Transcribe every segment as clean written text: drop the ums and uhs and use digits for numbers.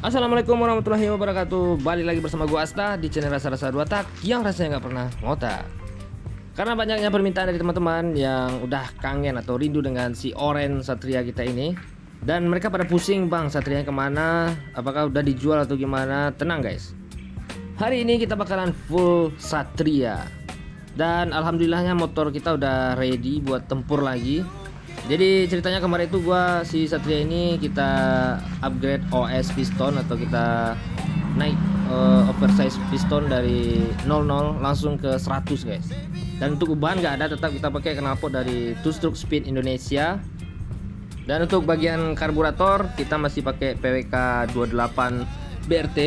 Assalamualaikum warahmatullahi wabarakatuh. Balik lagi bersama gua Asta di channel Rasa-Rasa Dua Tak yang rasanya nggak pernah ngotak. Karena banyaknya permintaan dari teman-teman yang udah kangen atau rindu dengan si Oren Satria kita ini, dan mereka pada pusing, bang, Satria kemana, apakah udah dijual atau gimana. Tenang guys, hari ini kita bakalan full Satria. Dan alhamdulillahnya motor kita udah ready buat tempur lagi. Jadi ceritanya kemarin itu gua si Satria ini kita upgrade OS piston atau kita naik oversize piston dari 00 langsung ke 100 guys. Dan untuk ubahan nggak ada, tetap kita pakai knalpot dari Two Stroke Speed Indonesia. Dan untuk bagian karburator kita masih pakai PWK 28 BRT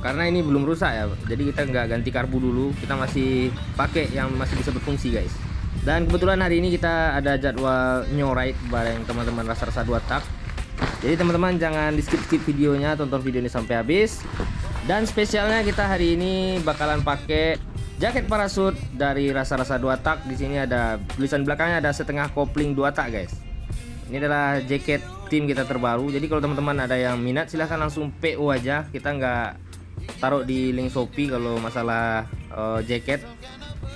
karena ini belum rusak ya. Jadi kita nggak ganti karbu dulu, kita masih pakai yang masih bisa berfungsi guys. Dan kebetulan hari ini kita ada jadwal new ride bareng teman-teman Rasa-Rasa Dua Tak. Jadi teman-teman jangan di skip videonya, tonton video ini sampai habis. Dan spesialnya kita hari ini bakalan pakai jaket parasut dari Rasa-Rasa Dua Tak. Di sini ada tulisan belakangnya, ada setengah kopling Dua Tak guys. Ini adalah jaket tim kita terbaru. Jadi kalau teman-teman ada yang minat silahkan langsung PO aja. Kita nggak taruh di link Shopee kalau masalah jaket.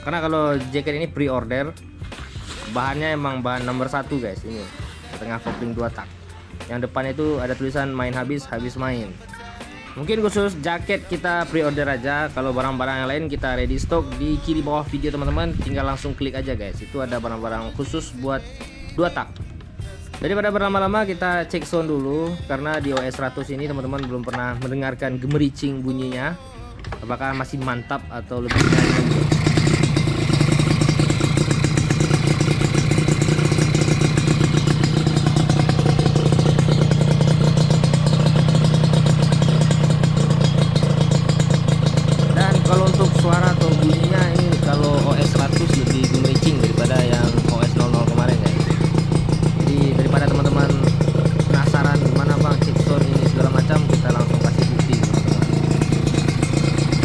Karena kalau jaket ini pre-order, bahannya emang bahan nomor 1 guys. Ini setengah kopling Dua Tak. Yang depannya itu ada tulisan main habis main. Mungkin khusus jaket kita pre-order aja. Kalau barang-barang yang lain kita ready stock di kiri bawah video teman-teman. Tinggal langsung klik aja guys. Itu ada barang-barang khusus buat Dua Tak. Daripada berlama-lama kita cek sound dulu. Karena di OS 100 ini teman-teman belum pernah mendengarkan gemericing bunyinya. Apakah masih mantap atau lebih nyaman. Kalau untuk suara atau bunyinya ini kalau OS 100 lebih gemericing daripada yang OS 00 kemarin ya. Jadi daripada teman-teman penasaran mana bang cek sound ini segala macam, kita langsung kasih bukti teman-teman.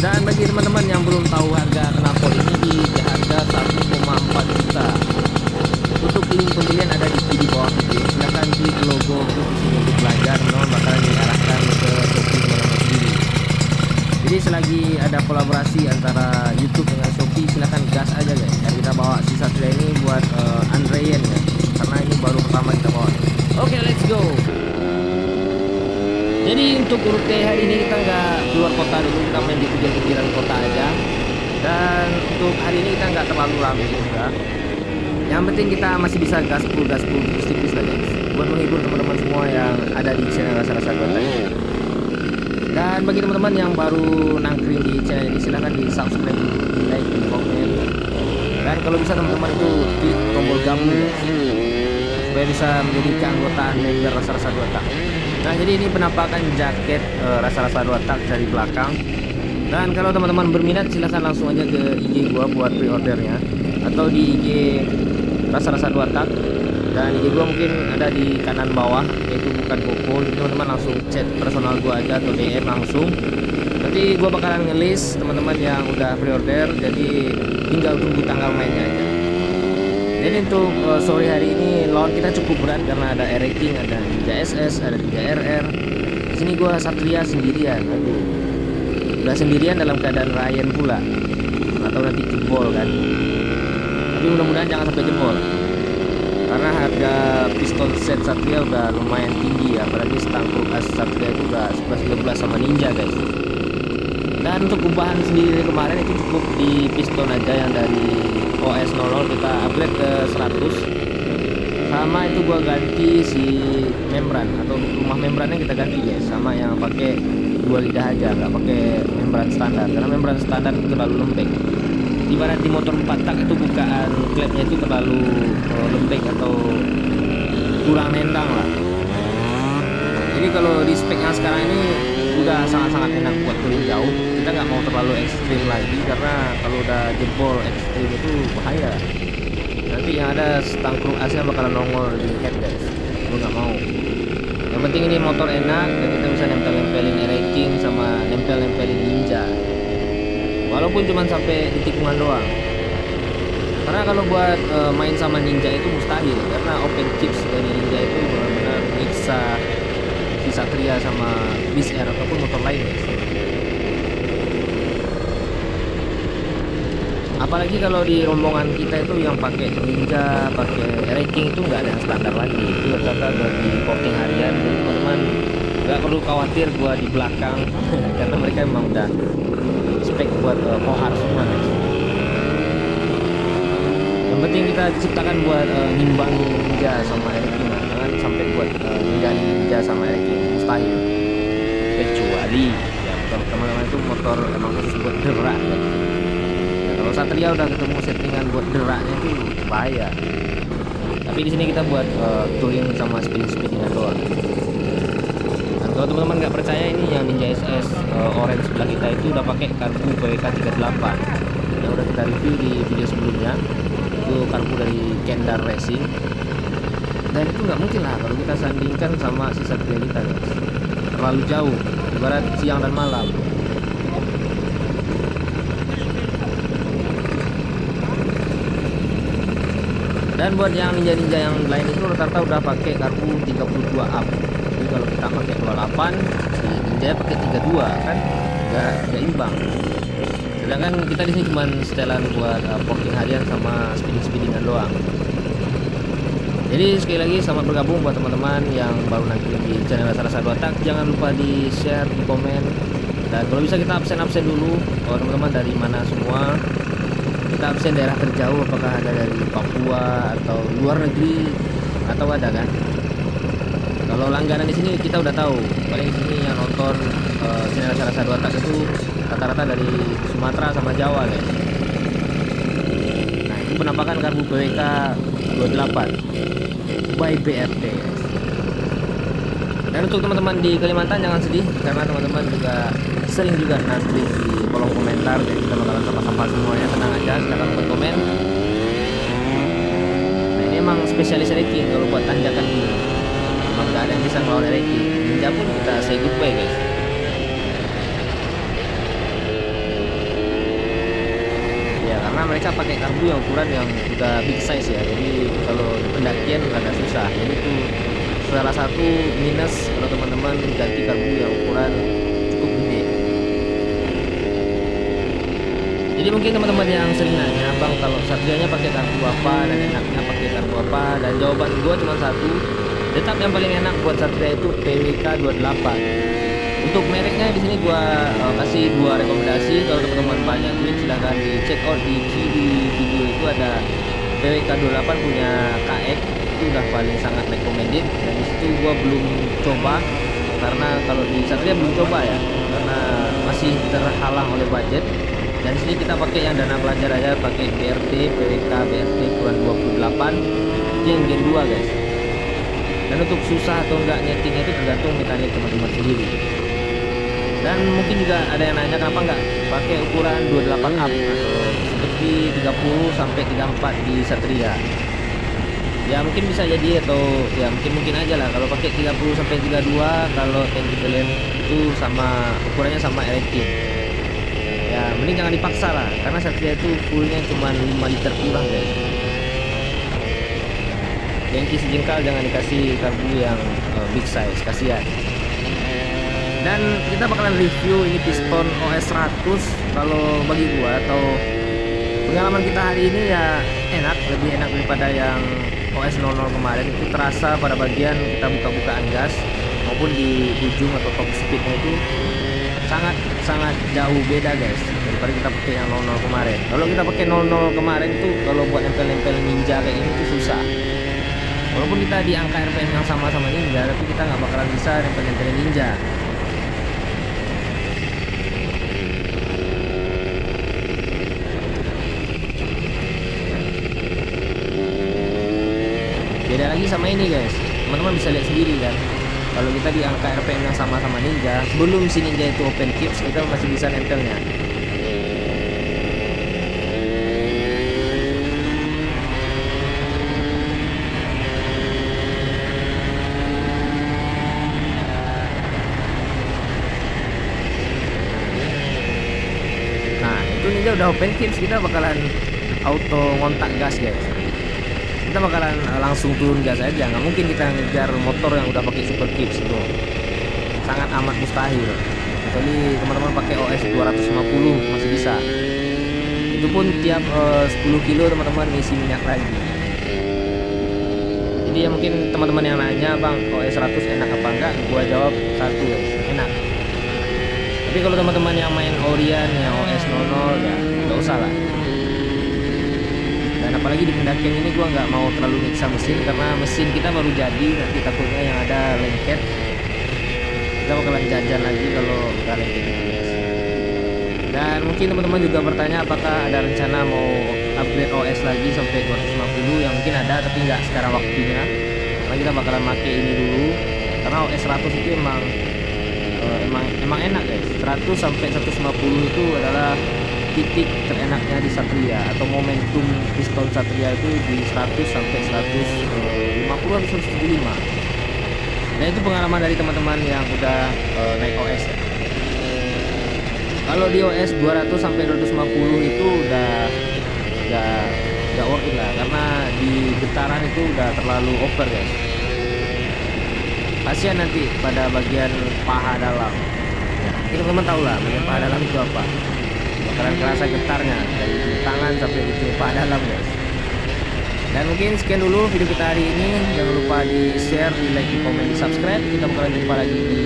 Dan bagi teman-teman yang belum tahu harga knalpot ini di harga 1,4 juta. Untuk link pembelian ada di kiri bawah video. Silahkan klik logo untuk di sini untuk belajar, teman-teman bakalan diarahkan ke Shopee teman-teman sendiri. Jadi selagi ada kolaborasi antara YouTube dengan Shopee, silahkan gas aja guys. Dan kita bawa si Satria ini buat Andrean ya, karena ini baru pertama kita bawa. Oke, let's go. Jadi untuk rute hari ini kita nggak keluar kota dulu, kita main di pinggir-pinggiran kota aja. Dan untuk hari ini kita nggak terlalu ramai juga. Yang penting kita masih bisa gaspol tipis-tipis lah guys, buat menghibur teman-teman semua yang ada di channel Rasa-Rasa Dua Tak. Dan bagi teman-teman yang baru nangkring di channel ini, silahkan di subscribe, di like, di komen. Dan kalau bisa teman-teman itu klik tombol gabung ya, supaya bisa menjadi keanggotaan member Rasa-Rasa Dua Tak. Nah jadi ini penampakan jaket Rasa-Rasa Dua Tak dari belakang. Dan kalau teman-teman berminat silahkan langsung aja ke IG gua buat pre-ordernya, atau di IG Rasa-Rasa Dua Tak. Dan IG gua mungkin ada di kanan bawah, yaitu bukan Koko. Jadi teman-teman langsung chat personal gua aja atau DM langsung. Nanti gua bakalan nge-list teman-teman yang udah pre-order, jadi tinggal tunggu tanggal mainnya aja. Jadi untuk sore hari ini lawan kita cukup berat karena ada R-Rating, ada Ninja SS, ada 3RR. Di sini gua Satria sendirian. Aduh, udah sendirian dalam keadaan Ryan pula, atau nanti jebol kan. Tapi mudah-mudahan jangan sampai jebol, karena harga piston set Satria udah lumayan tinggi ya, apalagi stangkruk as Satria itu udah 11-12 sama Ninja guys. Dan untuk ubahan sendiri dari kemarin itu cukup di piston aja yang dari OS 00 kita upgrade ke 100. Sama itu gua ganti si membran atau rumah membrannya kita ganti guys, sama yang pakai 2 lidah aja, nggak pakai membran standar karena membran standar itu terlalu lembek. Ibarat di motor 4 tak itu bukaan klepnya itu terlalu lembek atau kurang nendang lah. Jadi kalau di spek yang sekarang ini udah sangat-sangat enak buat turun jauh. Kita nggak mau terlalu ekstrim lagi, karena kalau udah jebol ekstrim itu bahaya. Nanti yang ada stangkruk asnya bakalan nongol di head guys, gue nggak mau. Yang penting ini motor enak dan kita bisa nempel-nempelin R-Rating sama nempel-nempelin Ninja, walaupun cuma sampai di tikungan doang. Karena kalau buat main sama Ninja itu mustahil, karena open chips dari Ninja itu benar-benar nyiksa si seperti Satria sama Wizz Air ataupun motor lain guys. Apalagi kalau di rombongan kita itu yang pakai Ninja, pakai ranking itu nggak ada yang standar lagi, itu rata-rata udah di porting harian. Jadi teman-teman nggak perlu khawatir gua di belakang karena mereka memang udah spek buat pohar semua guys. Yang penting kita diciptakan buat ngimbangi Ninja sama ranking, jangan sampai buat Ninja sama ranking, mustahil. Kecuali ya motor teman-teman itu motor emang khusus buat derak guys. Kalau Satria udah ketemu settingan buat deraknya itu bahaya. Tapi di sini kita buat touring sama speedingan doang. Dan kalau teman-teman nggak percaya, ini yang Ninja SS orange sebelah kita itu udah pakai karbu PWK 38 yang udah kita review di video sebelumnya. Itu karbu dari Kendar Racing. Dan itu nggak mungkin lah kalau kita sandingkan sama si Satria kita guys. Terlalu jauh, ibarat siang dan malam. Dan buat yang ninja-ninja yang lain itu rata-rata udah pakai karbu 32 up. Jadi kalau kita pakai 28, si ninja pakai 32 kan nggak imbang. Sedangkan kita di sini cuma setelan buat porting harian sama speedingan doang. Jadi sekali lagi selamat bergabung buat teman-teman yang baru nanti di channel Rasa-Rasa 2 Tak. Jangan lupa di share, di komen, dan kalau bisa kita absen dulu. Kalau teman-teman dari mana semua, kita absen daerah terjauh, apakah ada dari Papua atau luar negeri atau ada kan. Kalau langganan di sini kita udah tahu, paling di sini yang nonton channel Rasa-Rasa 2 Tak itu rata-rata dari Sumatera sama Jawa guys. Nah itu penampakan karbu PWK 28 by BRT guys. Dan untuk teman-teman di Kalimantan jangan sedih, karena teman-teman juga sering juga nanti di kolom komentar, jadi kita bakalan sampah-sampah semuanya, tenang aja, silahkan buat komen. Nah ini emang spesialis ranking kalau buat tanjakan ini, emang gak ada yang bisa ngelawan ranking. Ninja pun kita say goodbye guys. Ya karena mereka pakai karbu yang ukuran yang udah big size ya, jadi kalau pendakian agak susah. Jadi itu salah satu minus kalau teman-teman ganti karbu yang ukuran cukup gede. Jadi mungkin teman-teman yang sering nanya, bang kalau Satrianya pakai karbu apa dan enaknya pakai karbu apa, dan jawaban gua cuma satu, tetap yang paling enak buat Satria itu PWK 28. Untuk mereknya di sini gua kasih dua rekomendasi. Kalau teman-teman banyak duit silahkan di check out di video itu ada PWK 28 punya KX, itu udah paling sangat recommended. Dan disitu gua belum coba karena kalau di Satria belum coba ya, karena masih terhalang oleh budget. Dan di sini kita pakai yang dana pelajar aja, pakai BRT PWK BRT ukuran 28 itu yang Gen 2 guys. Dan untuk susah atau enggak nyetingnya itu tergantung mekanik teman-teman sendiri. Dan mungkin juga ada yang nanya kenapa enggak pakai ukuran 28 up atau seperti 30 sampai 34 di Satria. Ya mungkin bisa jadi, atau ya mungkin aja lah kalau pakai 30 sampai 32 kalau tanki kalian itu sama ukurannya sama RX. Ya mending jangan dipaksa lah, karena Satria itu fullnya cuma 5 liter kurang guys. Tanki sejengkal jangan dikasih karbu yang big size, kasihan. Dan kita bakalan review ini piston OS 100. Kalau bagi gua atau pengalaman kita hari ini ya enak, lebih enak daripada yang OS 00 kemarin. Itu terasa pada bagian kita buka-bukaan gas maupun di ujung atau top speednya itu sangat jauh beda guys daripada kita pakai yang 00 kemarin. Kalau kita pakai 00 kemarin tuh kalau buat nempel-nempel Ninja kayak ini tuh susah. Walaupun kita di angka RPM yang sama-sama Ninja, tapi kita nggak bakalan bisa nempel-nempelin Ninja. Beda lagi sama ini guys, teman-teman bisa lihat sendiri kan. Kalau kita di angka RPM yang sama-sama Ninja, sebelum si Ninja itu open kits, kita masih bisa nempelnya. Nah itu Ninja udah open kits, kita bakalan auto ngontak gas guys. Kita bakalan langsung turun gas aja, nggak mungkin kita ngejar motor yang udah pakai super kips itu. sangat amat mustahil. Kecuali teman-teman pakai OS 250 masih bisa. Itu pun tiap 10 kilo teman-teman ngisi minyak lagi. Jadi ya mungkin teman-teman yang nanya, bang OS 100 enak apa enggak, gua jawab satu guys, enak. Tapi kalau teman-teman yang main Orion yang OS 00 ya nggak usah lah. Dan apalagi di pendakian ini gua nggak mau terlalu nyiksa mesin, karena mesin kita baru jadi, nanti takutnya yang ada lengket. Kita bakalan jajan lagi kalau nggak lengket gitu guys. Dan mungkin teman-teman juga bertanya apakah ada rencana mau upgrade OS lagi sampai 250, yang mungkin ada tapi nggak sekarang waktunya, karena kita bakalan pakai ini dulu. Karena OS 100 itu emang enak guys. 100 sampai 150 itu adalah titik terenaknya di Satria, atau momentum pistol Satria itu di 100 sampai 150 atau 175. Nah itu pengalaman dari teman-teman yang udah naik OS ya. Kalau di OS 200 sampai 250 itu udah gak worth it lah, karena di getaran itu udah terlalu over guys. Kasihan nanti pada bagian paha dalam. Nah, teman-teman tahu lah bagian paha dalam itu apa. Bakalan kerasa getarnya dari ujung tangan sampai ujung paha dalam guys. Dan mungkin sekian dulu video kita hari ini. Jangan lupa di share, di like, di komen, di subscribe. Kita bakalan jumpa lagi di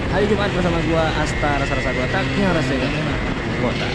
hari Jumat bersama gua Asta, rasa-rasa gua tak yang rasanya gua tak.